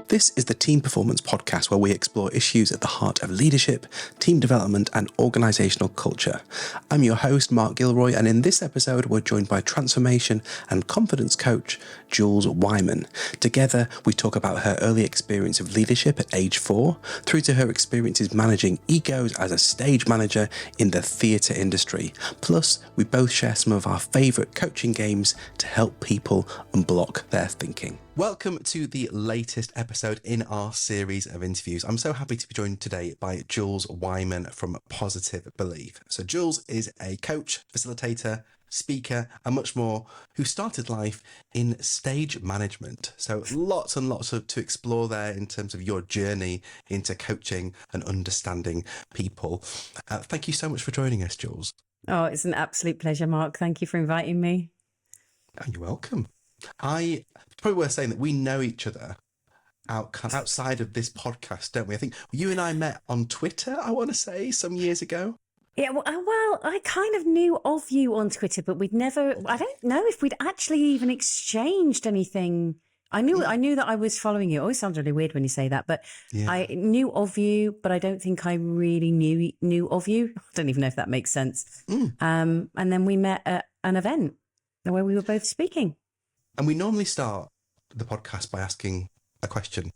This is the Team Performance Podcast, where we explore issues at the heart of leadership, team development, and organisational culture. I'm your host, Mark Gilroy, and in this episode, we're joined by transformation and confidence coach, Jules Wyman. Together, we talk about her early experience of leadership at age 4, through to her experiences managing egos as a stage manager in the theatre industry. Plus, we both share some of our favourite coaching games to help people unblock their thinking. Welcome to the latest episode in our series of interviews. I'm so happy to be joined today by Jules Wyman from Positive Belief. So Jules is a coach, facilitator, speaker, and much more, who started life in stage management. So lots and lots to explore there in terms of your journey into coaching and understanding people. Thank you so much for joining us, Jules. Oh, it's an absolute pleasure, Mark. Thank you for inviting me. Oh, you're welcome. It's probably worth saying that we know each other outside of this podcast, don't we? I think you and I met on Twitter, I want to say, some years ago. Yeah, well, I kind of knew of you on Twitter, but I don't know if we'd actually even exchanged anything. I knew that I was following you. It always sounds really weird when you say that, but yeah. I knew of you, but I don't think I really knew of you. I don't even know if that makes sense. And then we met at an event where we were both speaking. And we normally start the podcast by asking a question.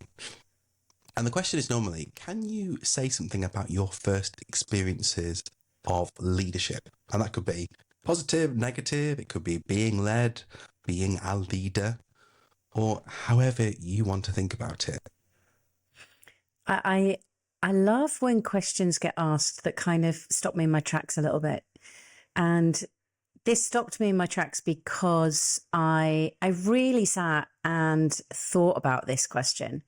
And the question is normally, can you say something about your first experiences of leadership? And that could be positive, negative, it could be being led, being a leader, or however you want to think about it. I love when questions get asked that kind of stop me in my tracks a little bit. And this stopped me in my tracks because I really sat and thought about this question.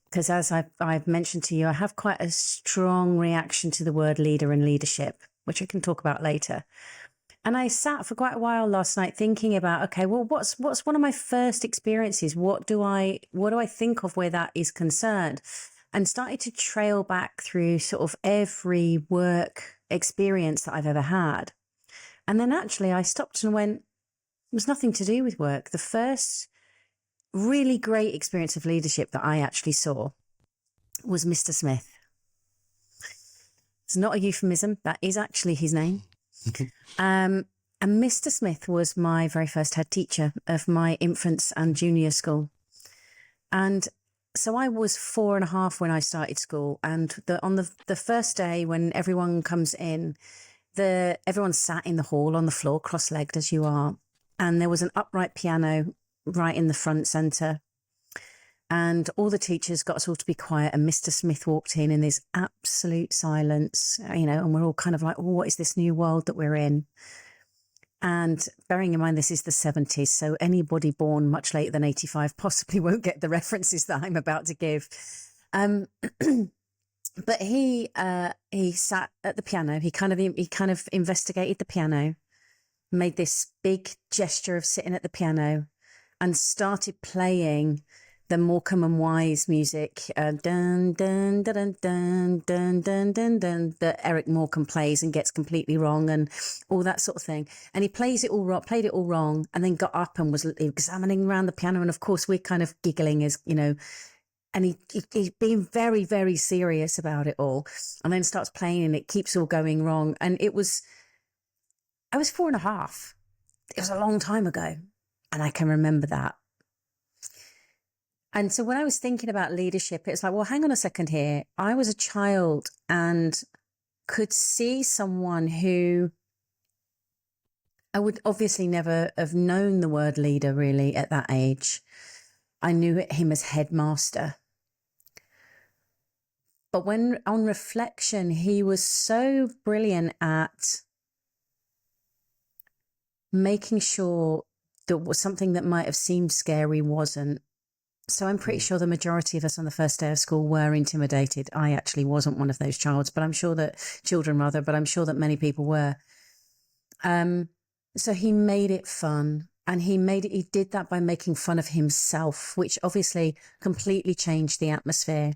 Because as I've mentioned to you, I have quite a strong reaction to the word leader and leadership, which I can talk about later. And I sat for quite a while last night thinking about, okay, well, what's one of my first experiences? What do I think of where that is concerned? And started to trail back through sort of every work experience that I've ever had. And then actually I stopped and went, it was nothing to do with work. The first really great experience of leadership that I actually saw was Mr. Smith. It's not a euphemism. That is actually his name. And Mr. Smith was my very first head teacher of my infants and junior school. And so I was 4.5 when I started school. And on the first day when everyone comes in, everyone sat in the hall on the floor, cross-legged as you are. And there was an upright piano right in the front centre. And all the teachers got us all to be quiet. And Mr. Smith walked in this absolute silence, and we're all kind of like, oh, what is this new world that we're in? And bearing in mind, this is the 70s. So anybody born much later than 85 possibly won't get the references that I'm about to give. But he sat at the piano. He kind of investigated the piano, made this big gesture of sitting at the piano, and started playing the Morecambe and Wise music, dun dun dun dun dun dun dun dun dun, that Eric Morecambe plays and gets completely wrong, and all that sort of thing. And he played it all wrong, and then got up and was examining around the piano. And of course, we're kind of giggling as and he's being very, very serious about it all. And then starts playing and it keeps all going wrong. And I was 4.5. It was a long time ago. And I can remember that. And so when I was thinking about leadership, it's like, well, hang on a second here. I was a child and could see someone who I would obviously never have known the word leader really at that age. I knew him as headmaster. But when on reflection, he was so brilliant at making sure that was something that might have seemed scary wasn't. So I'm pretty sure the majority of us on the first day of school were intimidated. I actually wasn't one of those children, but I'm sure that many people were. So he made it fun, and he did that by making fun of himself, which obviously completely changed the atmosphere.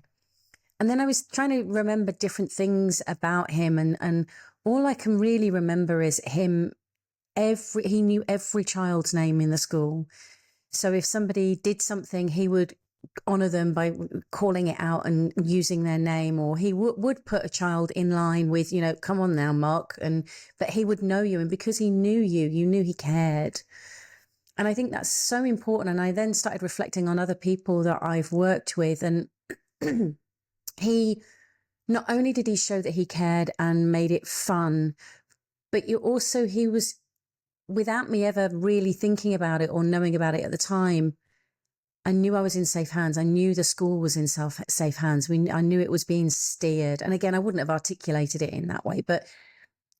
And then I was trying to remember different things about him, and all I can really remember is him. He knew every child's name in the school. So if somebody did something, he would honor them by calling it out and using their name, or he would put a child in line with, you know, come on now, Mark. But he would know you. And because he knew you, you knew he cared. And I think that's so important. And I then started reflecting on other people that I've worked with. And he, not only did he show that he cared and made it fun, but he was, without me ever really thinking about it or knowing about it at the time, I knew I was in safe hands. I knew the school was in safe hands. I knew it was being steered. And again, I wouldn't have articulated it in that way. But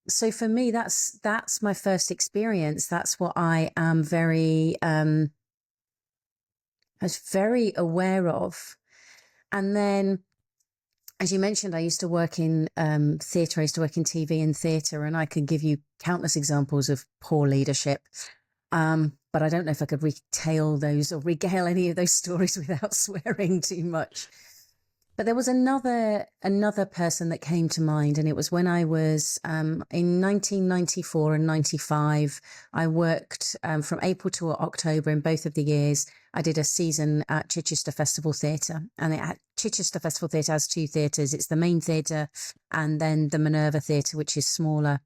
so for me, that's my first experience. That's what I am I was very aware of. And then, as you mentioned, I used to work in theatre. I used to work in TV and theatre, and I could give you countless examples of poor leadership. But I don't know if I could retell those or regale any of those stories without swearing too much. But there was another person that came to mind, and it was when I was in 1994 and 95. I worked from April to October in both of the years. I did a season at Chichester Festival Theatre, and Chichester Festival Theatre has two theatres. It's the main theatre and then the Minerva Theatre, which is smaller.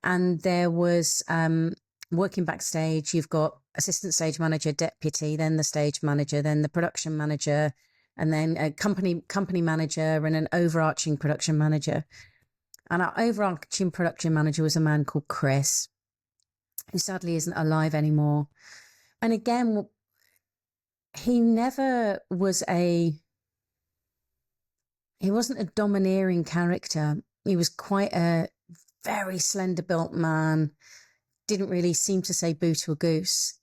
And there was working backstage, you've got assistant stage manager, deputy, then the stage manager, then the production manager, and then a company manager and an overarching production manager. And our overarching production manager was a man called Chris, who sadly isn't alive anymore. And again, he never was he wasn't a domineering character. He was quite a very slender built man, didn't really seem to say boo to a goose.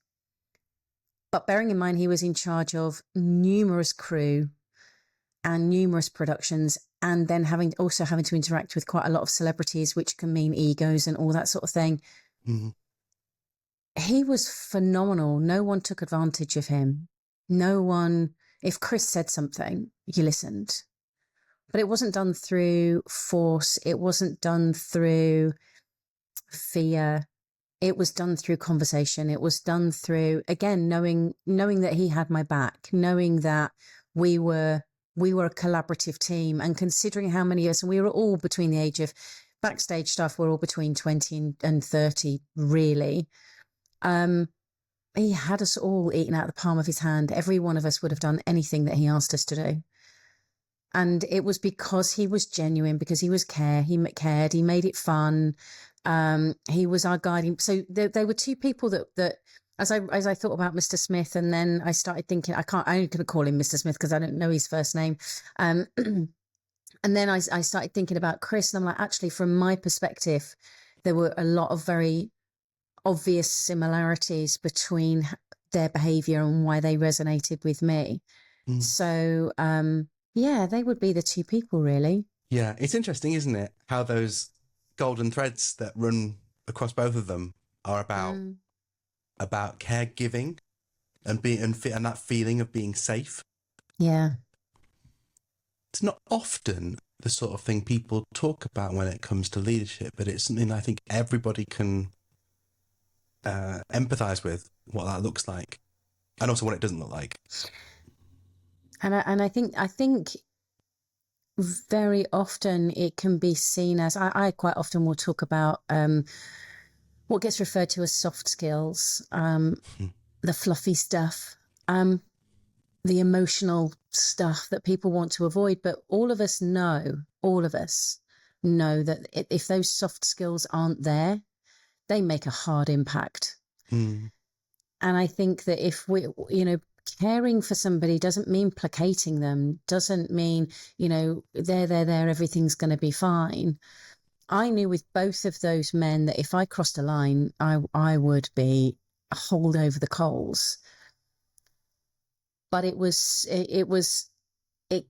But bearing in mind, he was in charge of numerous crew and numerous productions, and then having to interact with quite a lot of celebrities, which can mean egos and all that sort of thing. Mm-hmm. He was phenomenal. No one took advantage of him. No one, if Chris said something, you listened. But it wasn't done through force. It wasn't done through fear. It was done through conversation. It was done through, again, knowing that he had my back, knowing that we were a collaborative team, and considering how many of us, and we were all between the age of, backstage staff were all between 20 and 30, really. He had us all eaten out of the palm of his hand. Every one of us would have done anything that he asked us to do. And it was because he was genuine, because he cared, he made it fun. He was our guiding. So there were two people that as I thought about Mr. Smith, and then I started thinking, I only going to call him Mr. Smith because I don't know his first name. And then I started thinking about Chris, and I'm like, actually, from my perspective, there were a lot of very obvious similarities between their behavior and why they resonated with me. So, yeah, they would be the two people, really. Yeah, it's interesting, isn't it? How those golden threads that run across both of them are about caregiving and that feeling of being safe. Yeah. It's not often the sort of thing people talk about when it comes to leadership, but it's something I think everybody can empathize with, what that looks like, and also what it doesn't look like. And I think very often it can be seen as, I quite often will talk about what gets referred to as soft skills, the fluffy stuff, the emotional stuff that people want to avoid. But all of us know that if those soft skills aren't there, they make a hard impact. And I think that if we, caring for somebody doesn't mean placating them, doesn't mean, there, everything's going to be fine. I knew with both of those men that if I crossed a line, I would be hauled over the coals. But it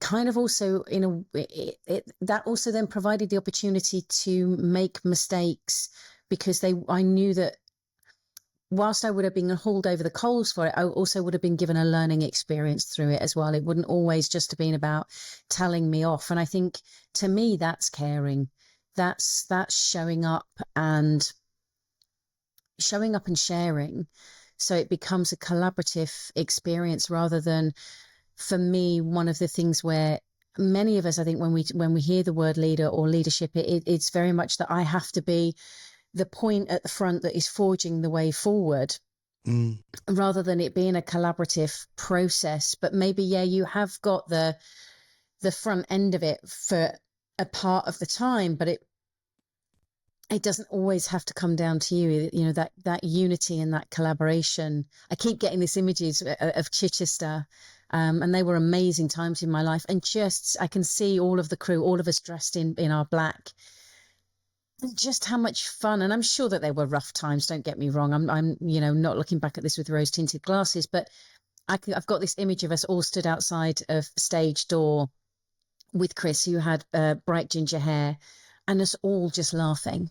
kind of also, that also then provided the opportunity to make mistakes, because I knew that whilst I would have been hauled over the coals for it, I also would have been given a learning experience through it as well. It wouldn't always just have been about telling me off. And I think, to me, that's caring. That's showing up and sharing. So it becomes a collaborative experience rather than for me, one of the things where many of us, I think, when we hear the word leader or leadership, it's very much that I have to be the point at the front that is forging the way forward, rather than it being a collaborative process. But maybe, yeah, you have got the front end of it for a part of the time, but it doesn't always have to come down to you. You know, that unity and that collaboration. I keep getting these images of Chichester, and they were amazing times in my life. And just, I can see all of the crew, all of us dressed in our black, and just how much fun. And I'm sure that they were rough times. Don't get me wrong. I'm you know, not looking back at this with rose tinted glasses, but I've got this image of us all stood outside of stage door with Chris, who had bright ginger hair, and us all just laughing.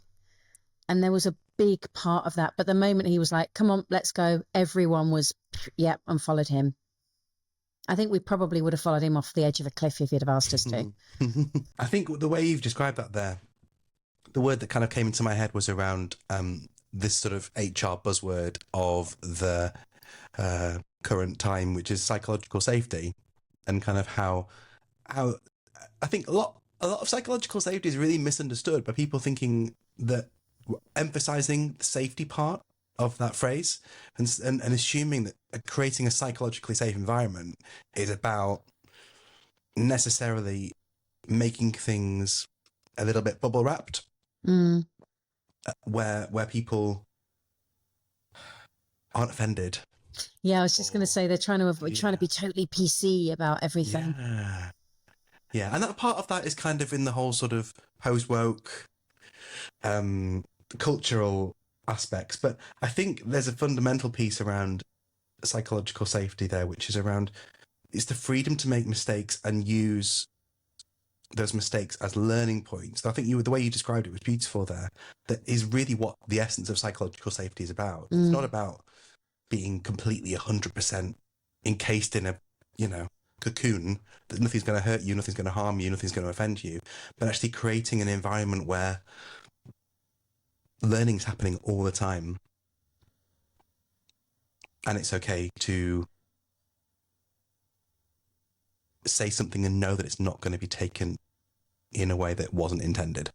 And there was a big part of that. But the moment he was like, come on, let's go, everyone was, yep, and followed him. I think we probably would have followed him off the edge of a cliff if he'd have asked us to. I think the way you've described that there, the word that kind of came into my head was around this sort of HR buzzword of the current time, which is psychological safety, and kind of how I think a lot of psychological safety is really misunderstood by people thinking that emphasizing the safety part of that phrase and assuming that creating a psychologically safe environment is about necessarily making things a little bit bubble wrapped, where people aren't offended. Yeah, I was just going to say they're trying to be totally PC about everything. Yeah, and that part of that is kind of in the whole sort of post-woke cultural aspects. But I think there's a fundamental piece around psychological safety there, which is around, it's the freedom to make mistakes and use those mistakes as learning points. I think the way you described it was beautiful there. That is really what the essence of psychological safety is about. It's not about being completely 100% encased in a, cocoon, that nothing's going to hurt you, nothing's going to harm you, nothing's going to offend you, but actually creating an environment where learning's happening all the time. And it's okay to say something and know that it's not going to be taken in a way that wasn't intended.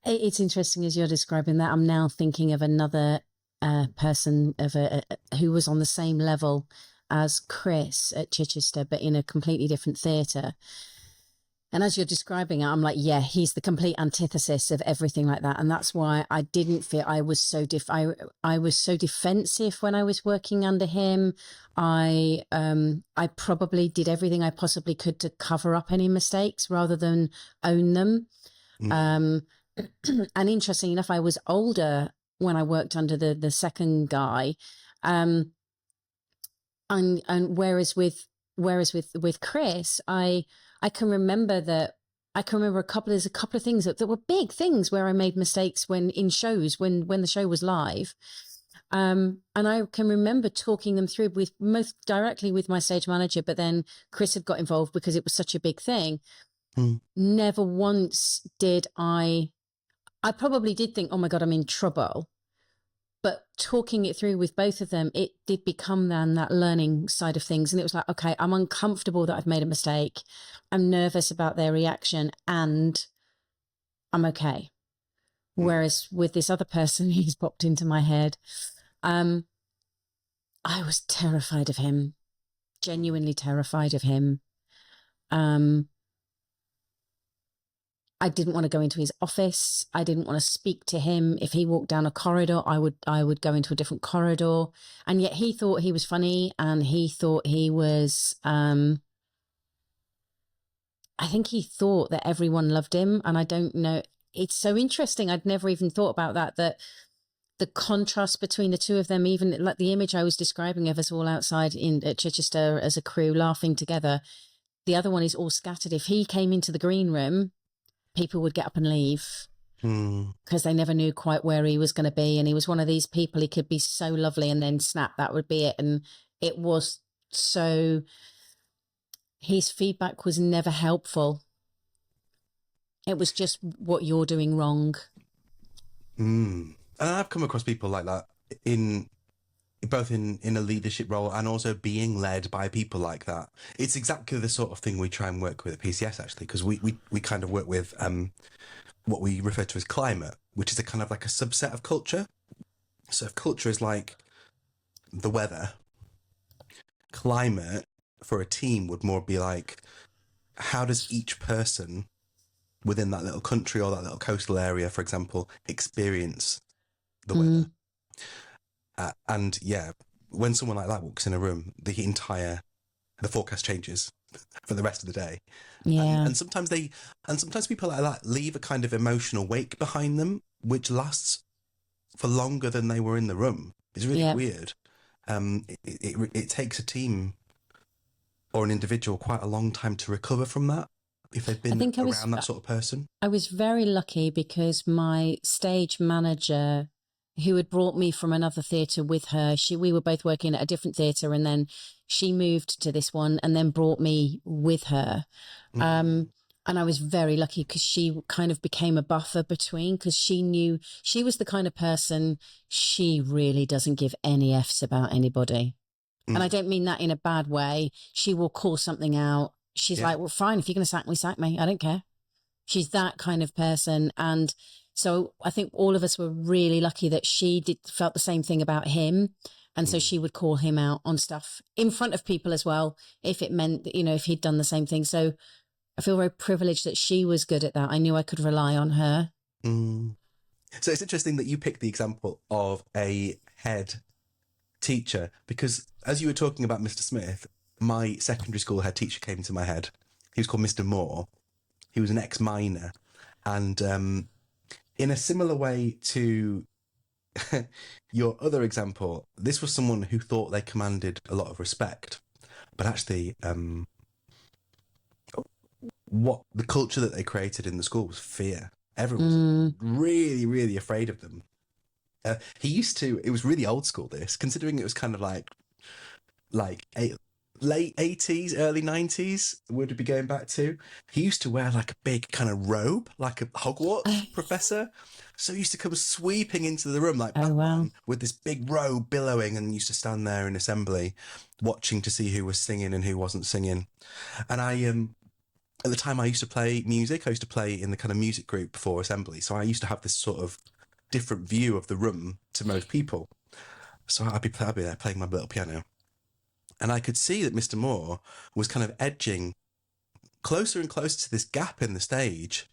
It's interesting as you're describing that. I'm now thinking of another person who was on the same level as Chris at Chichester, but in a completely different theatre. And as you're describing it, I'm like, yeah, he's the complete antithesis of everything like that. And that's why I didn't feel I was so I was so defensive when I was working under him. I probably did everything I possibly could to cover up any mistakes rather than own them. And interesting enough, I was older when I worked under the second guy. And whereas with Chris, I can remember there's a couple of things that were big things where I made mistakes when in shows, when the show was live. And I can remember talking them through with most directly with my stage manager, but then Chris had got involved because it was such a big thing. Never once did I probably did think, oh my God, I'm in trouble. But talking it through with both of them, it did become then that learning side of things. And it was like, okay, I'm uncomfortable that I've made a mistake. I'm nervous about their reaction and I'm okay. Whereas with this other person who's popped into my head, I was terrified of him, genuinely terrified of him. I didn't want to go into his office. I didn't want to speak to him. If he walked down a corridor, I would go into a different corridor. And yet he thought he was funny and he thought he was, I think he thought that everyone loved him. And I don't know. It's so interesting. I'd never even thought about that the contrast between the two of them, even like the image I was describing of us all outside at Chichester as a crew laughing together. The other one is all scattered. If he came into the green room, people would get up and leave because they never knew quite where he was going to be. And he was one of these people, he could be so lovely and then snap, that would be it. And it was so, his feedback was never helpful. It was just what you're doing wrong. And I've come across people like that in both in a leadership role and also being led by people like that. It's exactly the sort of thing we try and work with at PCS, actually, because we kind of work with what we refer to as climate, which is a kind of like a subset of culture. So if culture is like the weather, climate for a team would more be like, how does each person within that little country or that little coastal area, for example, experience the weather? And yeah, when someone like that walks in a room, the forecast changes for the rest of the day. Yeah. And sometimes people like that leave a kind of emotional wake behind them, which lasts for longer than they were in the room. It's really weird. It takes a team or an individual quite a long time to recover from that if they've been around that sort of person. I was very lucky because my stage manager, who had brought me from another theatre with her, we were both working at a different theatre, and then she moved to this one and then brought me with her. And I was very lucky because she kind of became a buffer between, because she knew she was the kind of person, she really doesn't give any Fs about anybody. And I don't mean that in a bad way. She will call something out. She's like, well, fine, if you're going to sack me, sack me. I don't care. She's that kind of person. And so I think all of us were really lucky that she felt the same thing about him. And so she would call him out on stuff in front of people as well, if it meant that, if he'd done the same thing. So I feel very privileged that she was good at that. I knew I could rely on her. So it's interesting that you picked the example of a head teacher, because as you were talking about Mr. Smith, my secondary school head teacher came to my head. He was called Mr. Moore. He was an ex-miner. And in a similar way to your other example, this was someone who thought they commanded a lot of respect, but actually what the culture that they created in the school was fear. Everyone was really, really afraid of them. It was really old school, this, considering it was kind of like late 80s, early 90s, would be going back to. He used to wear like a big kind of robe, like a Hogwarts professor. So he used to come sweeping into the room like Batman with this big robe billowing, and used to stand there in assembly watching to see who was singing and who wasn't singing. And at the time I used to play music. I used to play in the kind of music group before assembly. So I used to have this sort of different view of the room to most people. So I'd be there playing my little piano. And I could see that Mr. Moore was kind of edging closer and closer to this gap in the stage.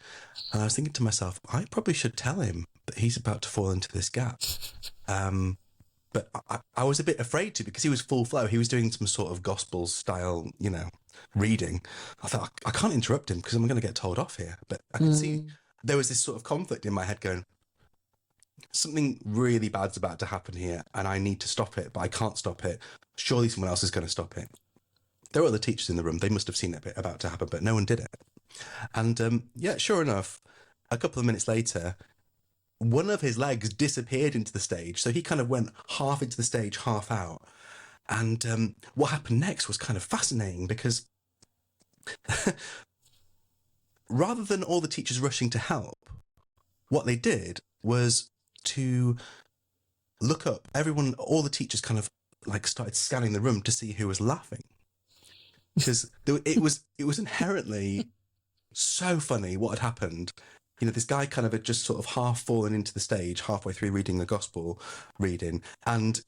And I was thinking to myself, I probably should tell him that he's about to fall into this gap. But I was a bit afraid to, because he was full flow. He was doing some sort of gospel style, reading. I thought, I can't interrupt him because I'm going to get told off here. But I could see there was this sort of conflict in my head going, something really bad's about to happen here and I need to stop it, but I can't stop it. Surely someone else is going to stop it. There were other teachers in the room. They must have seen it about to happen, but no one did it. And sure enough, a couple of minutes later, one of his legs disappeared into the stage. So he kind of went half into the stage, half out. And what happened next was kind of fascinating, because rather than all the teachers rushing to help, what they did was to look up. All the teachers kind of like started scanning the room to see who was laughing, because it was inherently so funny what had happened. This guy kind of had just sort of half fallen into the stage halfway through reading the gospel reading, and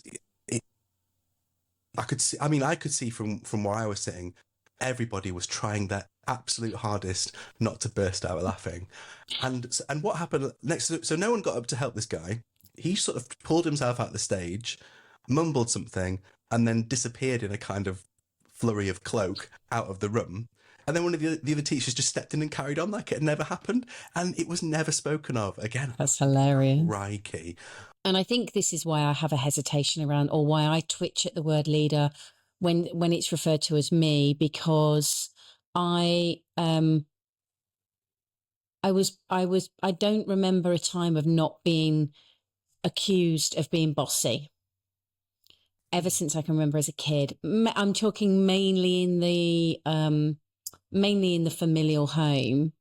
I could see from where I was sitting, everybody was trying their absolute hardest not to burst out laughing. And what happened next? So no one got up to help this guy. He sort of pulled himself out the stage, mumbled something, and then disappeared in a kind of flurry of cloak out of the room. And then one of the other teachers just stepped in and carried on like it had never happened. And it was never spoken of again. That's hilarious. Crikey. And I think this is why I have a hesitation around, or why I twitch at the word leader when it's referred to as me, because I don't remember a time of not being accused of being bossy ever since I can remember as a kid. I'm talking mainly in the familial home.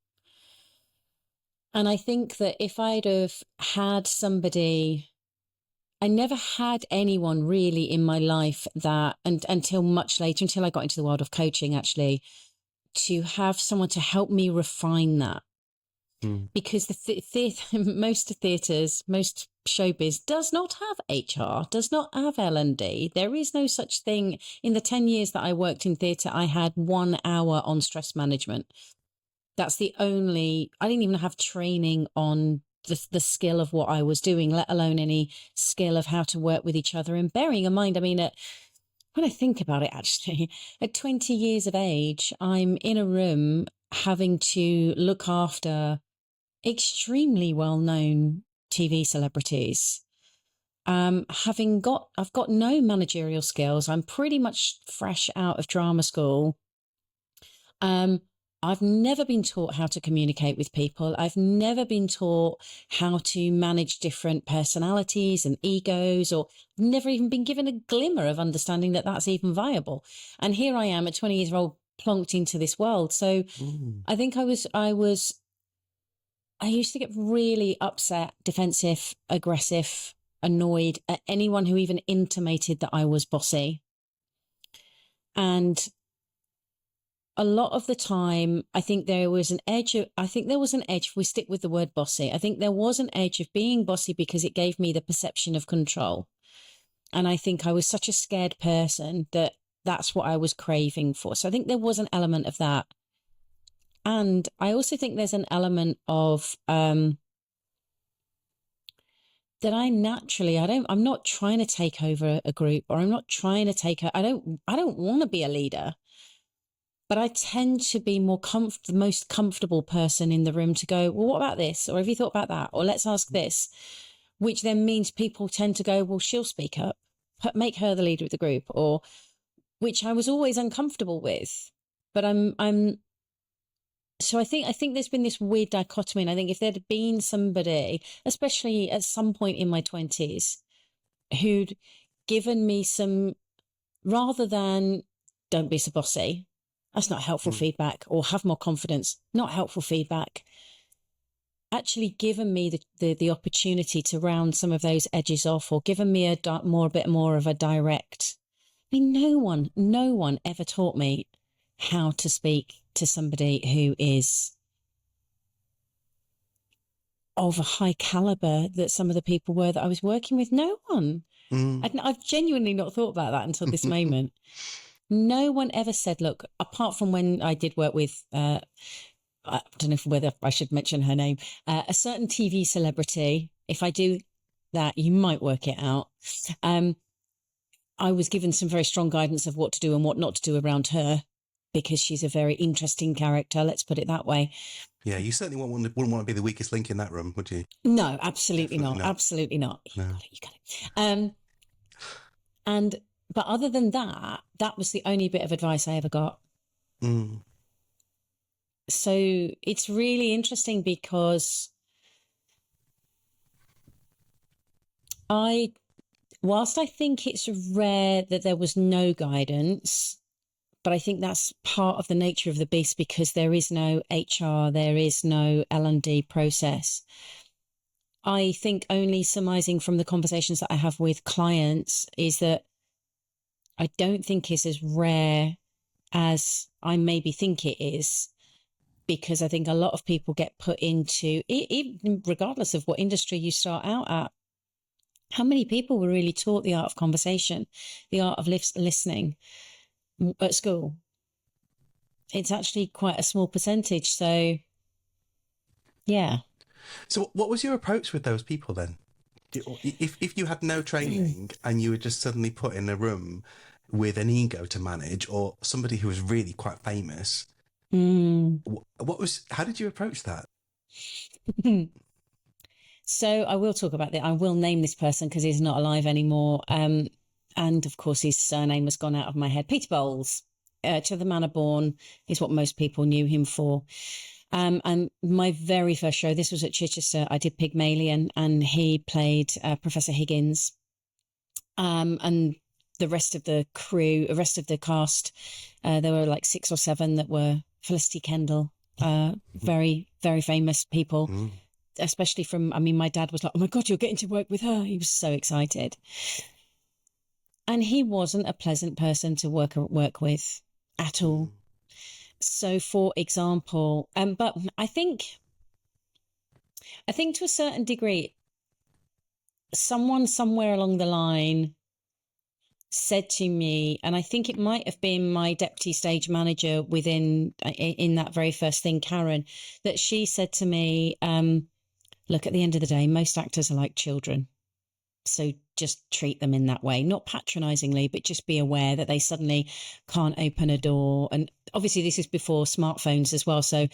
And I think that if I'd have had somebody I never had anyone really in my life that, and until much later, until I got into the world of coaching, actually, to have someone to help me refine that. Because most theatres, most showbiz does not have HR, does not have L&D. There is no such thing. In the 10 years that I worked in theatre, I had 1 hour on stress management. That's the only, I didn't even have training on the skill of what I was doing, let alone any skill of how to work with each other. And bearing in mind, I mean, when I think about it, actually, at 20 years of age, I'm in a room having to look after extremely well-known TV celebrities. I've got no managerial skills. I'm pretty much fresh out of drama school. I've never been taught how to communicate with people. I've never been taught how to manage different personalities and egos, or never even been given a glimmer of understanding that that's even viable. And here I am at 20 years old, plonked into this world. So I think I used to get really upset, defensive, aggressive, annoyed at anyone who even intimated that I was bossy. And a lot of the time, I think there was an edge, if we stick with the word bossy, I think there was an edge of being bossy because it gave me the perception of control. And I think I was such a scared person that that's what I was craving for. So I think there was an element of that. And I also think there's an element of that I'm not trying to take over a group, or I'm not trying to I don't want to be a leader, but I tend to be the most comfortable person in the room to go, well, what about this? Or have you thought about that? Or let's ask this, which then means people tend to go, well, she'll speak up, make her the leader of the group, or which I was always uncomfortable with. But so I think there's been this weird dichotomy. And I think if there'd been somebody, especially at some point in my 20s, who'd given me some, rather than don't be so bossy, that's not helpful feedback, or have more confidence, not helpful feedback, actually given me the opportunity to round some of those edges off, or given me a bit more of a direct. I mean, no one ever taught me how to speak to somebody who is of a high caliber that some of the people were that I was working with. No one. I've genuinely not thought about that until this moment. No one ever said, look, apart from when I did work with, I don't know whether I should mention her name, a certain TV celebrity. If I do that, you might work it out. I was given some very strong guidance of what to do and what not to do around her, because she's a very interesting character, let's put it that way. Yeah, you certainly wouldn't want to be the weakest link in that room, would you? No, absolutely not. Absolutely not. You got it. But other than that, that was the only bit of advice I ever got. So it's really interesting because whilst I think it's rare that there was no guidance, but I think that's part of the nature of the beast, because there is no HR, there is no L&D process. I think only surmising from the conversations that I have with clients is that I don't think it's as rare as I maybe think it is, because I think a lot of people get put into, even regardless of what industry you start out at, how many people were really taught the art of conversation, the art of listening at school? It's actually quite a small percentage. So, yeah. So what was your approach with those people then? If you had no training and you were just suddenly put in a room with an ego to manage, or somebody who was really quite famous, how did you approach that? So I will talk about that. I will name this person because he's not alive anymore. And of course, his surname has gone out of my head. Peter Bowles, To the Manor Born, is what most people knew him for. And my very first show, this was at Chichester, I did Pygmalion, and he played Professor Higgins. And the rest of the crew, the rest of the cast, there were like 6 or 7 that were Felicity Kendall, very, very famous people. especially from, I mean, my dad was like, oh my God, you're getting to work with her. He was so excited. And he wasn't a pleasant person to work with at all. So, for example, but I think to a certain degree, someone somewhere along the line said to me, and I think it might have been my deputy stage manager in that very first thing, Karen, that she said to me, look, at the end of the day, most actors are like children. So just treat them in that way, not patronizingly, but just be aware that they suddenly can't open a door. And obviously this is before smartphones as well. So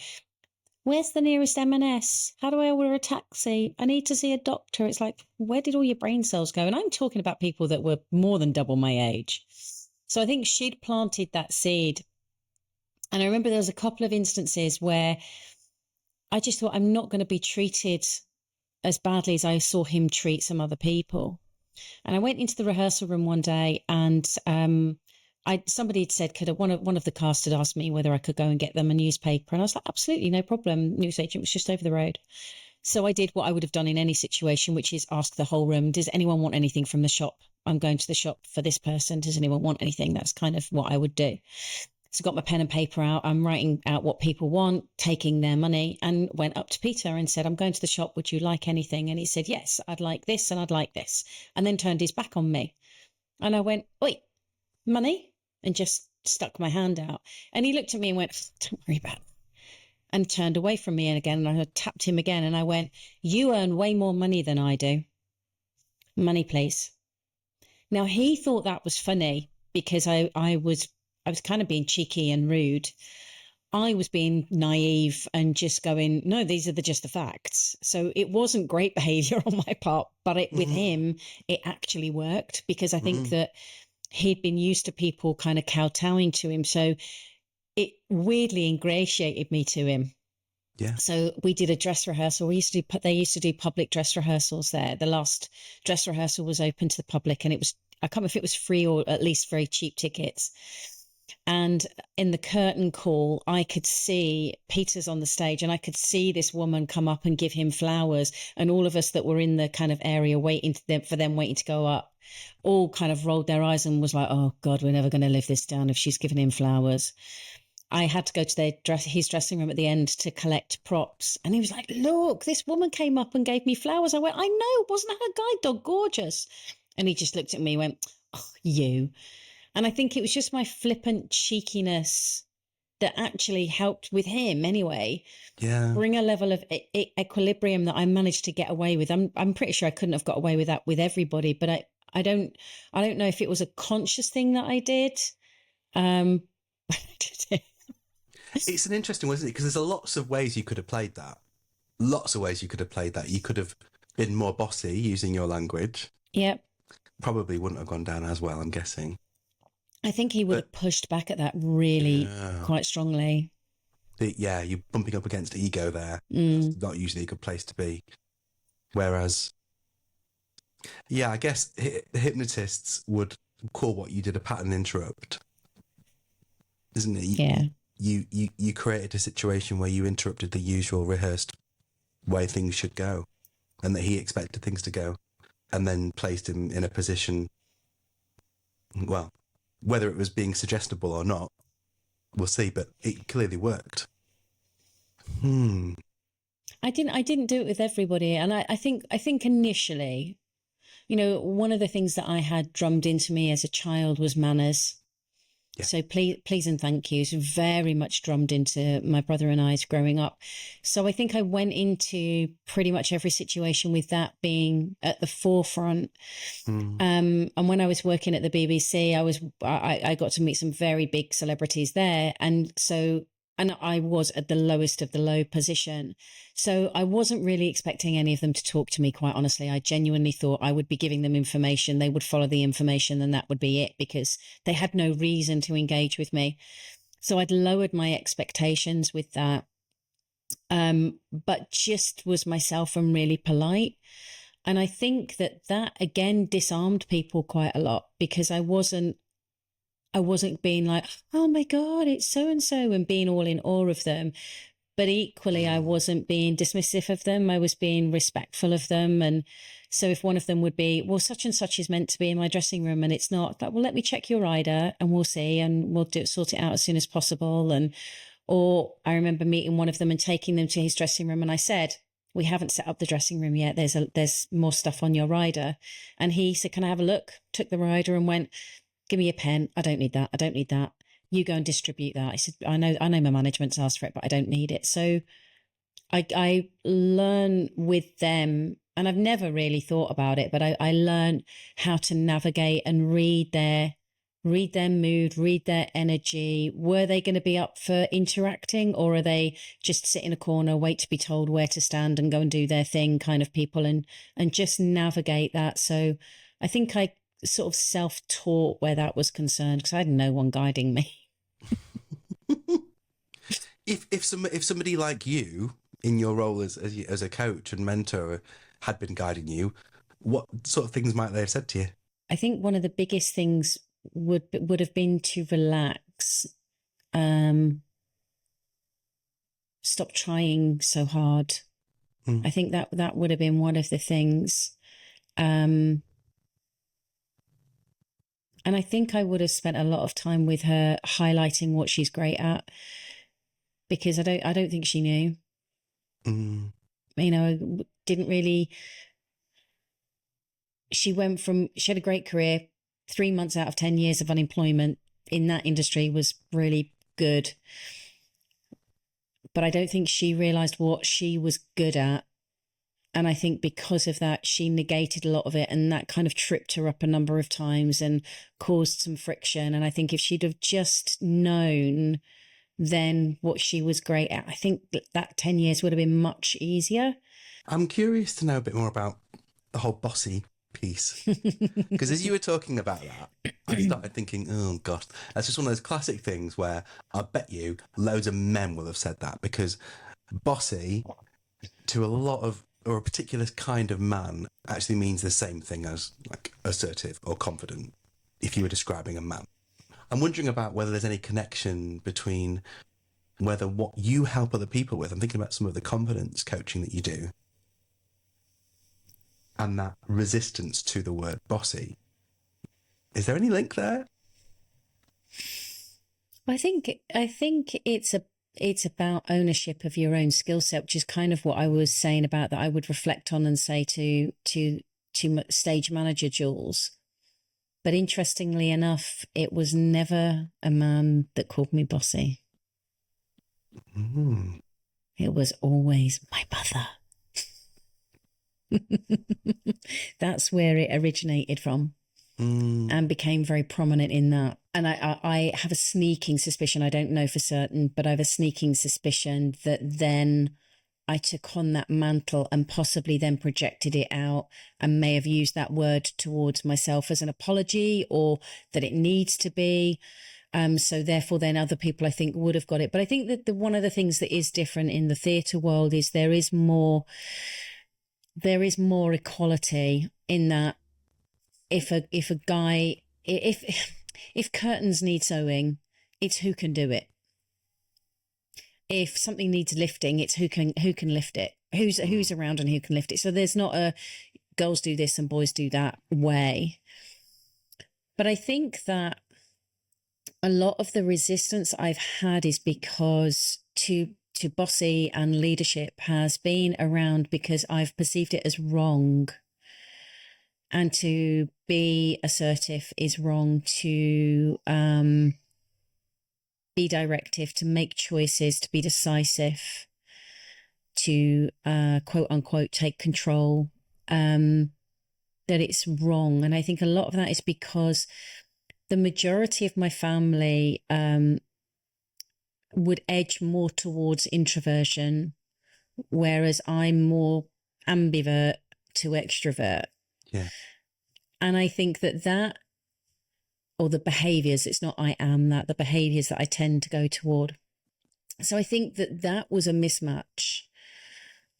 where's the nearest M&S? How do I order a taxi? I need to see a doctor. It's like, where did all your brain cells go? And I'm talking about people that were more than double my age. So I think she'd planted that seed. And I remember there was a couple of instances where I just thought, I'm not going to be treated as badly as I saw him treat some other people. And I went into the rehearsal room one day, and somebody had said, one of the cast had asked me whether I could go and get them a newspaper. And I was like, absolutely, no problem. Newsagent was just over the road. So I did what I would have done in any situation, which is ask the whole room, does anyone want anything from the shop? I'm going to the shop for this person. Does anyone want anything? That's kind of what I would do. So got my pen and paper out. I'm writing out what people want, taking their money, and went up to Peter and said, I'm going to the shop. Would you like anything? And he said, yes, I'd like this and I'd like this. And then turned his back on me. And I went, wait, money? And just stuck my hand out. And he looked at me and went, don't worry about it. And turned away from me again. And I tapped him again. And I went, you earn way more money than I do. Money, please. Now, he thought that was funny because I was kind of being cheeky and rude. I was being naive and just going, no, these are just the facts. So it wasn't great behavior on my part, but with him, it actually worked because I think that he'd been used to people kind of kowtowing to him. So it weirdly ingratiated me to him. Yeah. So we did a dress rehearsal. They used to do public dress rehearsals there. The last dress rehearsal was open to the public, and I can't remember if it was free or at least very cheap tickets. And in the curtain call, I could see Peter's on the stage, and I could see this woman come up and give him flowers. And all of us that were in the kind of area waiting to go up, all kind of rolled their eyes and was like, oh God, we're never going to live this down if she's giving him flowers. I had to go to his dressing room at the end to collect props. And he was like, look, this woman came up and gave me flowers. I went, I know, wasn't her guide dog gorgeous? And he just looked at me and went, oh, you. And I think it was just my flippant cheekiness that actually helped with him anyway. Yeah. Bring a level of equilibrium that I managed to get away with. I'm pretty sure I couldn't have got away with that with everybody, but I don't know if it was a conscious thing that I did. It's an interesting one, isn't it? Because there's lots of ways you could have played that. Lots of ways you could have played that. You could have been more bossy using your language. Yep. Probably wouldn't have gone down as well, I'm guessing. I think he would have pushed back at that really quite strongly. Yeah, you're bumping up against ego there. It's not usually a good place to be. Whereas, yeah, I guess the hypnotists would call what you did a pattern interrupt, isn't it? Yeah. You created a situation where you interrupted the usual rehearsed way things should go, and that he expected things to go, and then placed him in a position, well, whether it was being suggestible or not, we'll see, but it clearly worked. I didn't do it with everybody. And I think initially, one of the things that I had drummed into me as a child was manners. Yeah. So please and thank yous very much drummed into my brother and I's growing up. So I think I went into pretty much every situation with that being at the forefront. And when I was working at the BBC, I got to meet some very big celebrities there. And I was at the lowest of the low position. So I wasn't really expecting any of them to talk to me, quite honestly. I genuinely thought I would be giving them information. They would follow the information and that would be it, because they had no reason to engage with me. So I'd lowered my expectations with that, but just was myself and really polite. And I think that again disarmed people quite a lot, because I wasn't being like, oh my God, it's so-and-so, and being all in awe of them. but equally I wasn't being dismissive of them. I was being respectful of them. And so if one of them would be, well, such and such is meant to be in my dressing room and it's not, like, well, let me check your rider and we'll see, and we'll sort it out as soon as possible. And, or I remember meeting one of them and taking them to his dressing room, and I said, we haven't set up the dressing room yet. There's more stuff on your rider. And he said, can I have a look? Took the rider and went, give me a pen. I don't need that. I don't need that. You go and distribute that. I said, I know my management's asked for it, but I don't need it. So I learn with them, and I've never really thought about it, but I learn how to navigate and read their mood, read their energy. Were they going to be up for interacting, or are they just sit in a corner, wait to be told where to stand and go and do their thing kind of people, and just navigate that. So I think I sort of self-taught where that was concerned, because I had no one guiding me. If somebody like you, in your role as a coach and mentor, had been guiding you, what sort of things might they have said to you? I think one of the biggest things would have been to relax, stop trying so hard. I think that would have been one of the things. And I think I would have spent a lot of time with her highlighting what she's great at, because I don't think she knew. You know, didn't really. She had a great career. 3 months out of 10 years of unemployment in that industry was really good. But I don't think she realized what she was good at. And I think because of that, she negated a lot of it, and that kind of tripped her up a number of times and caused some friction. And I think if she'd have just known then what she was great at, I think that 10 years would have been much easier. I'm curious to know a bit more about the whole bossy piece, because as you were talking about that, I started thinking, oh gosh, that's just one of those classic things where I bet you loads of men will have said that, because bossy to a lot of, or a particular kind of man, actually means the same thing as like assertive or confident if you were describing a man. I'm wondering about whether there's any connection between whether what you help other people with, I'm thinking about some of the confidence coaching that you do, and that resistance to the word bossy. Is there any link there? I think it's about ownership of your own skill set, which is kind of what I was saying about that I would reflect on and say to stage manager Jules. But interestingly enough, it was never a man that called me bossy. It was always my mother. That's where it originated from, and became very prominent in that. And I have a sneaking suspicion, I don't know for certain, but I have a sneaking suspicion that then I took on that mantle and possibly then projected it out, and may have used that word towards myself as an apology, or that it needs to be. So therefore then other people, I think, would have got it. But I think that one of the things that is different in the theatre world is there is more equality in that if curtains need sewing, it's who can do it. If something needs lifting, it's who can lift it, who's around and who can lift it. So there's not a girls do this and boys do that way. But I think that a lot of the resistance I've had is because to bossy and leadership has been around because I've perceived it as wrong. And to be assertive is wrong, to be directive, to make choices, to be decisive, to quote unquote take control, that it's wrong. And I think a lot of that is because the majority of my family would edge more towards introversion, whereas I'm more ambivert to extrovert. Yeah. And I think that or the behaviors, it's not I am that, the behaviors that I tend to go toward. So I think that was a mismatch.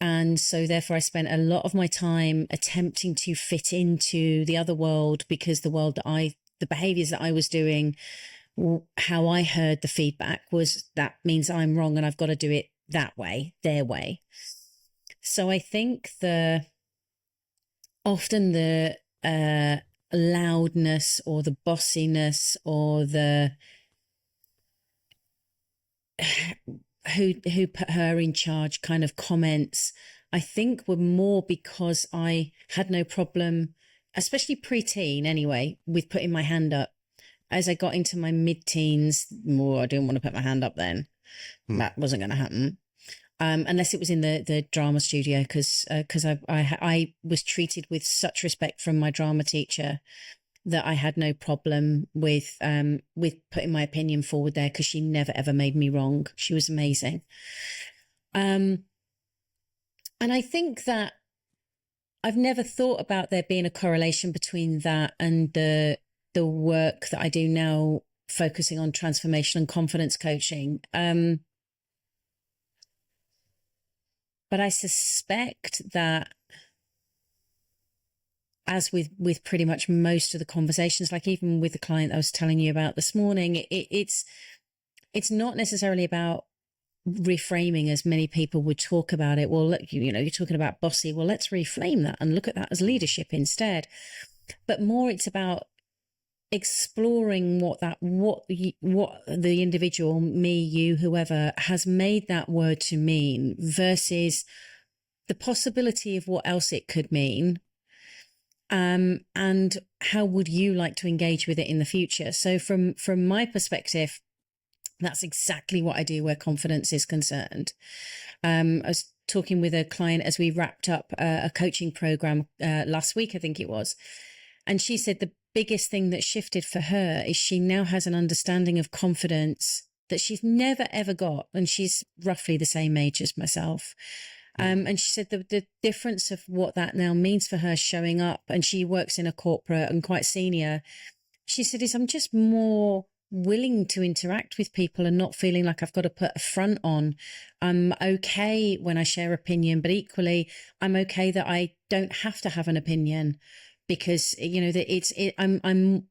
And so therefore I spent a lot of my time attempting to fit into the other world, because the behaviors that I was doing, how I heard the feedback was, that means I'm wrong and I've got to do it that way, their way. So I think often the loudness or the bossiness or the who put her in charge kind of comments, I think were more because I had no problem, especially pre-teen anyway, with putting my hand up. As I got into my mid-teens, I didn't want to put my hand up then. That wasn't going to happen. Unless it was in the drama studio, because I was treated with such respect from my drama teacher that I had no problem with putting my opinion forward there, because she never ever made me wrong. She was amazing. And I think that I've never thought about there being a correlation between that and the work that I do now, focusing on transformation and confidence coaching. But I suspect that, as with pretty much most of the conversations, like even with the client I was telling you about this morning, it's not necessarily about reframing as many people would talk about it. Well, look, you're talking about bossy. Well, let's reframe that and look at that as leadership instead. But more, it's about exploring what the individual, me, you, whoever, has made that word to mean versus the possibility of what else it could mean. And how would you like to engage with it in the future? So from my perspective, that's exactly what I do where confidence is concerned. I was talking with a client as we wrapped up a coaching program last week, I think it was. And she said the biggest thing that shifted for her is she now has an understanding of confidence that she's never, ever got. And she's roughly the same age as myself. And she said the difference of what that now means for her showing up, and she works in a corporate and quite senior. She said, I'm just more willing to interact with people and not feeling like I've got to put a front on. I'm okay when I share opinion, but equally I'm okay that I don't have to have an opinion, because I'm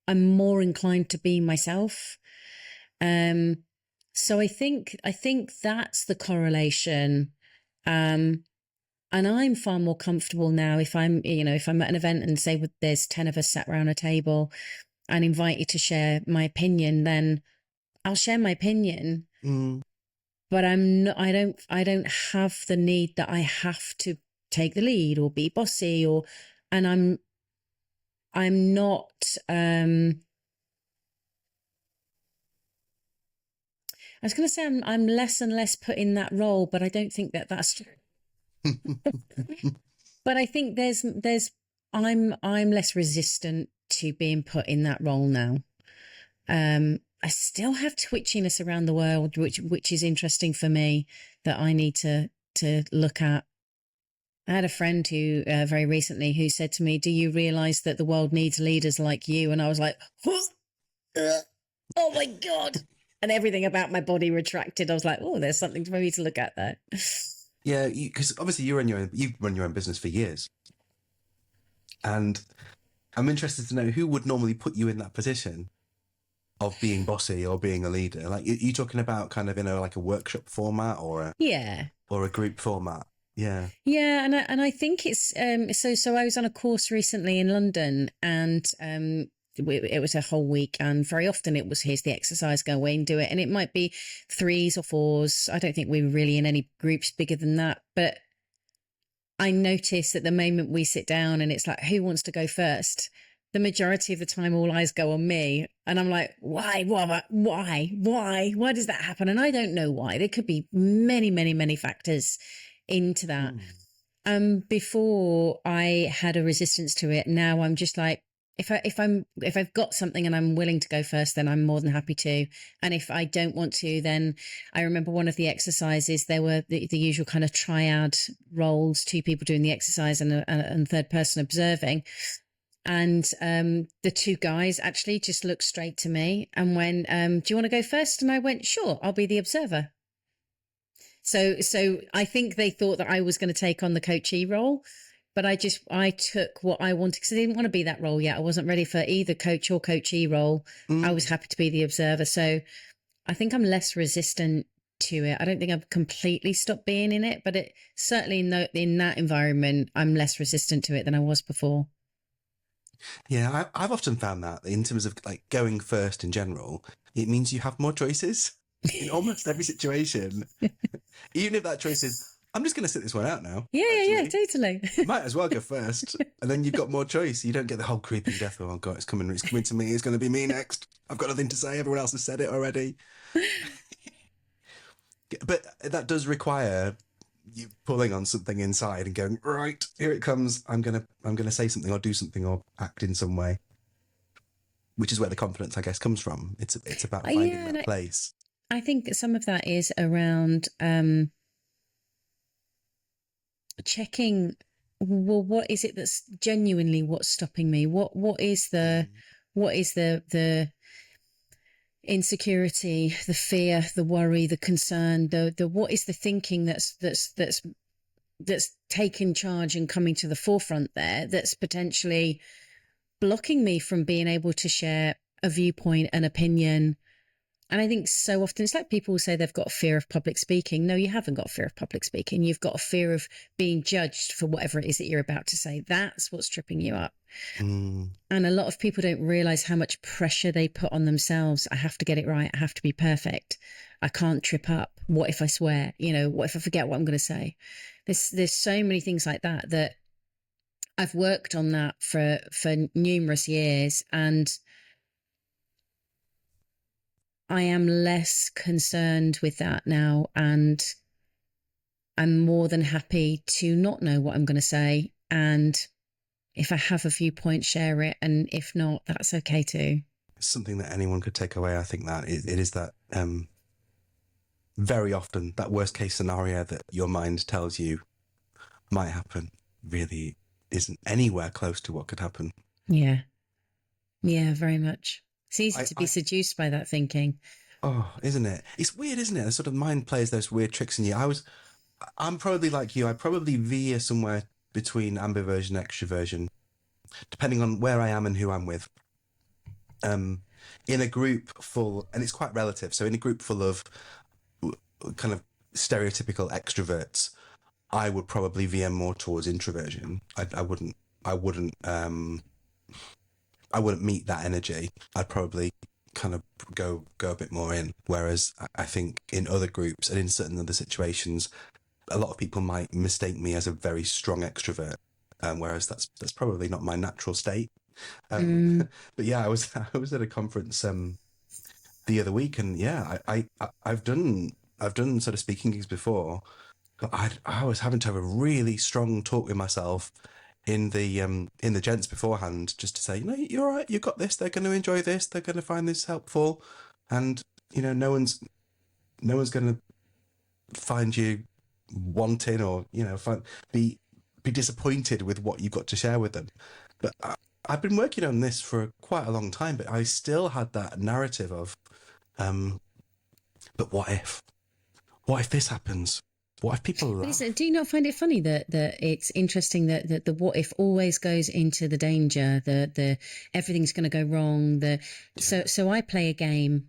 more inclined to be myself. So I think that's the correlation. And I'm far more comfortable now if I'm at an event and say there's 10 of us sat around a table and invite you to share my opinion, then I'll share my opinion. But I don't have the need that I have to take the lead or be bossy, and I'm not, I was going to say I'm less and less put in that role, but I don't think that's true. But I think I'm less resistant to being put in that role now. I still have twitchiness around the world, which is interesting for me, that I need to look at. I had a friend who very recently who said to me, "Do you realize that the world needs leaders like you?" And I was like, "Oh my God." And everything about my body retracted. I was like, "Oh, there's something for me to look at there." Yeah, because obviously you've run your own business for years, and I'm interested to know who would normally put you in that position of being bossy or being a leader. Like, you talking about kind of in a workshop format or a group format? Yeah. Yeah, and I think it's so I was on a course recently in London, and it was a whole week, and very often it was, here's the exercise, go away and do it. And it might be 3s or 4s. I don't think we were really in any groups bigger than that. But I noticed that the moment we sit down and it's like, who wants to go first? The majority of the time, all eyes go on me. And I'm like, why does that happen? And I don't know why. There could be many, many, many factors into that. Before I had a resistance to it. Now I'm just like, if I've got something and I'm willing to go first, then I'm more than happy to. And if I don't want to, then I remember one of the exercises, there were the usual kind of triad roles, 2 people doing the exercise and third person observing. And the 2 guys actually just looked straight to me and went, "Do you want to go first?" And I went, "Sure, I'll be the observer." So I think they thought that I was going to take on the coachee role, but I took what I wanted, because I didn't want to be that role yet. I wasn't ready for either coach or coachee role. I was happy to be the observer. So I think I'm less resistant to it. I don't think I've completely stopped being in it, but it certainly in that environment, I'm less resistant to it than I was before. Yeah, I've often found that in terms of like going first in general, it means you have more choices in almost every situation. Even if that choice is, I'm just going to sit this one out now. Yeah, totally. Might as well go first. And then you've got more choice. You don't get the whole creeping death. Oh, God, it's coming to me. It's going to be me next. I've got nothing to say. Everyone else has said it already. But that does require you pulling on something inside and going, right, here it comes. I'm gonna say something or do something or act in some way. Which is where the confidence, I guess, comes from. It's about finding that place. I think some of that is around checking, well, what is it that's genuinely what's stopping me? What is the insecurity, the fear, the worry, the concern, the what is the thinking that's taken charge and coming to the forefront there, that's potentially blocking me from being able to share a viewpoint, an opinion. And I think so often it's like people say they've got a fear of public speaking. No, you haven't got a fear of public speaking. You've got a fear of being judged for whatever it is that you're about to say. That's what's tripping you up. And a lot of people don't realize how much pressure they put on themselves. I have to get it right. I have to be perfect. I can't trip up. What if I swear? What if I forget what I'm going to say? There's so many things like that I've worked on that for numerous years, and I am less concerned with that now, and I'm more than happy to not know what I'm going to say. And if I have a viewpoint, share it. And if not, that's okay too. It's something that anyone could take away. I think that it is that very often that worst case scenario that your mind tells you might happen really isn't anywhere close to what could happen. Yeah, very much. It's easy to be seduced by that thinking. Oh, isn't it? It's weird, isn't it? The sort of mind plays those weird tricks in you. I'm probably like you. I probably veer somewhere between ambiversion, extroversion, depending on where I am and who I'm with. In a group full, and it's quite relative. So in a group full of kind of stereotypical extroverts, I would probably veer more towards introversion. I wouldn't meet that energy. I'd probably kind of go a bit more in. Whereas I think in other groups and in certain other situations, a lot of people might mistake me as a very strong extrovert. Whereas that's probably not my natural state. But yeah, I was at a conference the other week, and yeah, I've done sort of speaking gigs before, but I was having to have a really strong talk with myself in the gents beforehand, just to say, you're all right, you got this. They're going to enjoy this. They're going to find this helpful, and no one's going to find you wanting or be disappointed with what you've got to share with them. But I've been working on this for quite a long time, but I still had that narrative of, but what if this happens? What if people laugh? Do you not find it funny that it's interesting that the what if always goes into the danger, the everything's going to go wrong. So I play a game.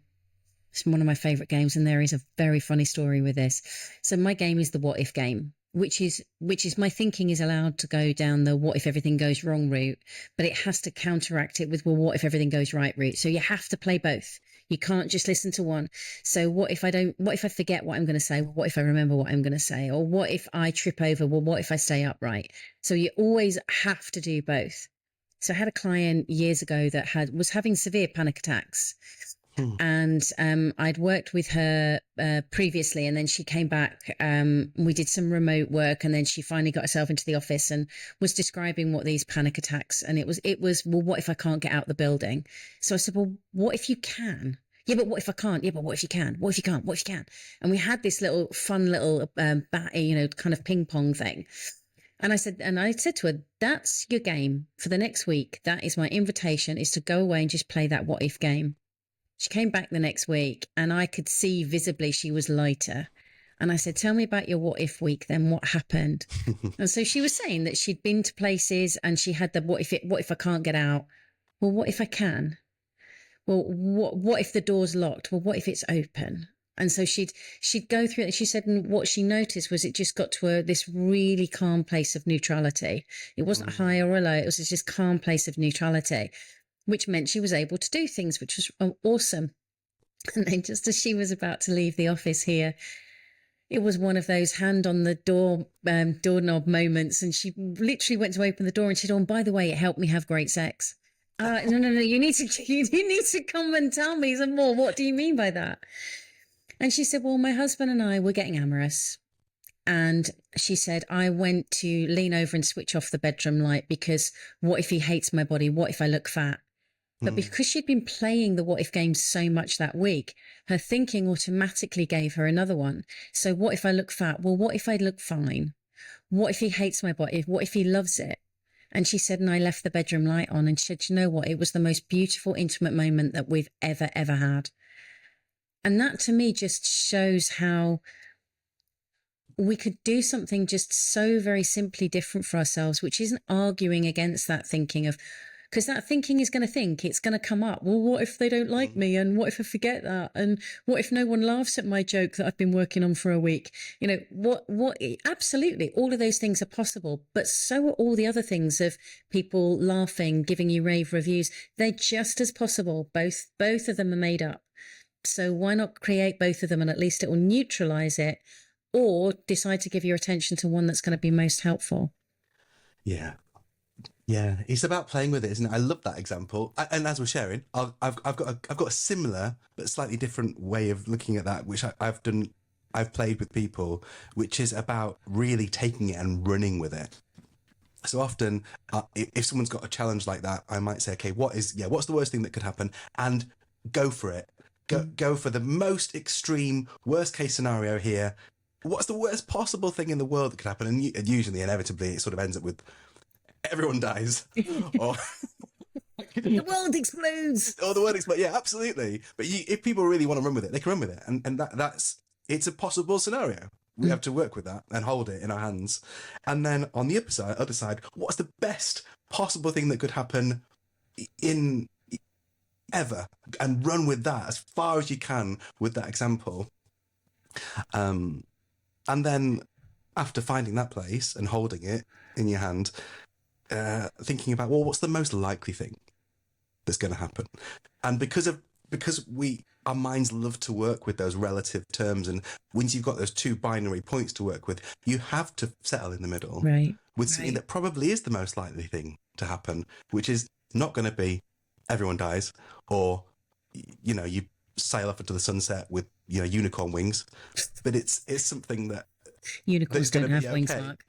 It's one of my favorite games, and there is a very funny story with this. So my game is the what if game, which is my thinking is allowed to go down the what if everything goes wrong route, but it has to counteract it with, well, what if everything goes right route. So you have to play both. You can't just listen to one. So what if I forget what I'm going to say? Well, what if I remember what I'm going to say? Or what if I trip over? Well, what if I stay upright? So you always have to do both. So I had a client years ago that was having severe panic attacks. And I'd worked with her previously, and then she came back. We did some remote work, and then she finally got herself into the office and was describing what these panic attacks. And it was, well, what if I can't get out the building? So I said, well, what if you can? Yeah, but what if I can't? Yeah, but what if you can? What if you can't? What if you can? And we had this fun little kind of ping pong thing. And I said to her, that's your game for the next week. That is my invitation, is to go away and just play that what if game. She came back the next week, and I could see visibly she was lighter. And I said, tell me about your what if week then. What happened? And so she was saying that she'd been to places and she had the what if I can't get out? Well, what if I can? Well, what if the door's locked? Well, what if it's open? And so she'd go through it. She said, and what she noticed was it just got to this really calm place of neutrality. It wasn't high or low. It was just calm place of neutrality, which meant she was able to do things, which was awesome. And then just as she was about to leave the office here, it was one of those hand on the doorknob moments. And she literally went to open the door and she said, oh, and by the way, it helped me have great sex. No, you need to come and tell me some more. What do you mean by that? And she said, well, my husband and I were getting amorous. And she said, I went to lean over and switch off the bedroom light because what if he hates my body? What if I look fat? But because she'd been playing the what if game so much that week, her thinking automatically gave her another one. So what if I look fat? Well, what if I look fine? What if he hates my body? What if he loves it? And she said, and I left the bedroom light on, and she said, you know what? It was the most beautiful, intimate moment that we've ever had. And that to me just shows how we could do something just so very simply different for ourselves, which isn't arguing against that thinking of, because that thinking is going to think, it's going to come up. Well, what if they don't like me? And what if I forget that? And what if no one laughs at my joke that I've been working on for a week? You know, absolutely. All of those things are possible, but so are all the other things of people laughing, giving you rave reviews. They're just as possible. Both of them are made up. So why not create both of them, and at least it will neutralize it, or decide to give your attention to one that's going to be most helpful. Yeah. Yeah, it's about playing with it, isn't it? I love that example. And as we're sharing, I've got a similar but slightly different way of looking at that, which I've played with people, which is about really taking it and running with it. So often, if someone's got a challenge like that, I might say, okay, what's the worst thing that could happen, and go for it. Go for the most extreme worst case scenario here. What's the worst possible thing in the world that could happen? And usually, inevitably, it sort of ends up with everyone dies, or the world explodes. Or the world explodes. Yeah, absolutely. But if people really want to run with it, they can run with it, and it's a possible scenario. We have to work with that and hold it in our hands. And then on the other side, what's the best possible thing that could happen in ever, and run with that as far as you can with that example. And then after finding that place and holding it in your hand, thinking about, well, what's the most likely thing that's going to happen? And because our minds love to work with those relative terms, and once you've got those two binary points to work with, you have to settle in the middle, right, with something that probably is the most likely thing to happen, which is not going to be everyone dies, or you sail off into the sunset with unicorn wings, but it's something that unicorns don't have wings, Mark.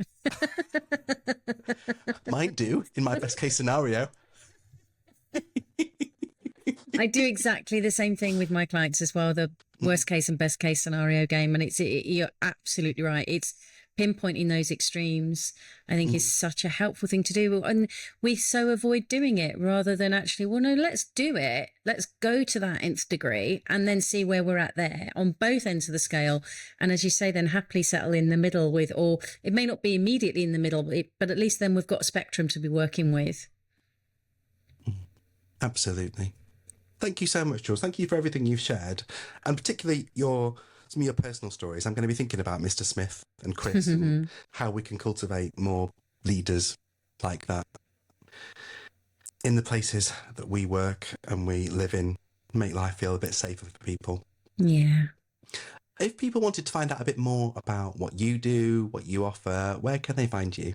Mine do, in my best case scenario. I do exactly the same thing with my clients as well, the worst case and best case scenario game. And you're absolutely right. It's pinpointing those extremes, I think, is such a helpful thing to do. And we so avoid doing it rather than actually, well, no, let's do it. Let's go to that nth degree and then see where we're at there on both ends of the scale. And as you say, then happily settle in the middle with, or it may not be immediately in the middle, but at least then we've got a spectrum to be working with. Absolutely. Thank you so much, Jules. Thank you for everything you've shared, and particularly some of your personal stories. I'm going to be thinking about Mr. Smith and Chris and how we can cultivate more leaders like that in the places that we work and we live in, make life feel a bit safer for people. Yeah. If people wanted to find out a bit more about what you do, what you offer, where can they find you?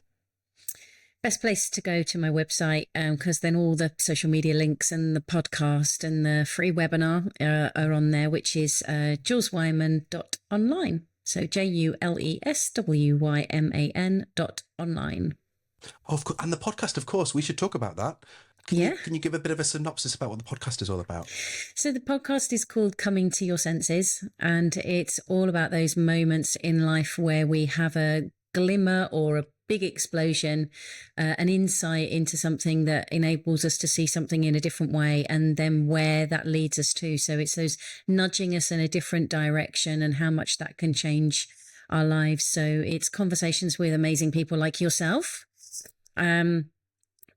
Best place to go to my website, because then all the social media links and the podcast and the free webinar are on there, which is juleswyman.online. So JULESWYMAN.online. Oh, of course. And the podcast, of course, we should talk about that. Can you give a bit of a synopsis about what the podcast is all about? So the podcast is called Coming to Your Senses, and it's all about those moments in life where we have a glimmer or a big explosion, an insight into something that enables us to see something in a different way, and then where that leads us to. So it's those nudging us in a different direction and how much that can change our lives. So it's conversations with amazing people like yourself. And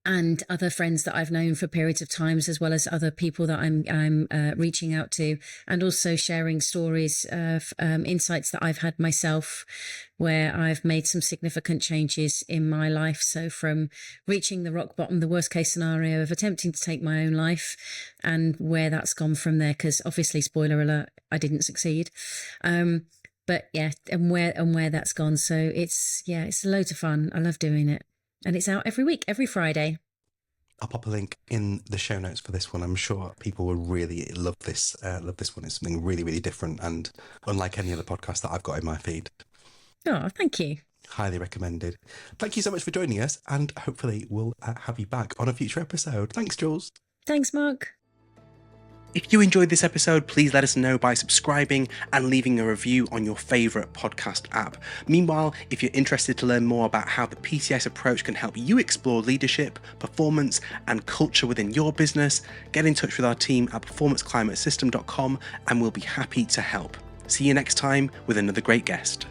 and other friends that I've known for periods of times, as well as other people that I'm reaching out to, and also sharing stories of insights that I've had myself, where I've made some significant changes in my life. So from reaching the rock bottom, the worst case scenario of attempting to take my own life, and where that's gone from there, because obviously, spoiler alert, I didn't succeed. But yeah, and where that's gone. So it's loads of fun. I love doing it. And it's out every week, every Friday. I'll pop a link in the show notes for this one. I'm sure people will really love this. Love this one. It's something really, really different and unlike any other podcast that I've got in my feed. Oh, thank you. Highly recommended. Thank you so much for joining us, and hopefully we'll have you back on a future episode. Thanks, Jules. Thanks, Mark. If you enjoyed this episode, please let us know by subscribing and leaving a review on your favourite podcast app. Meanwhile, if you're interested to learn more about how the PCS approach can help you explore leadership, performance and culture within your business, get in touch with our team at performanceclimatesystem.com and we'll be happy to help. See you next time with another great guest.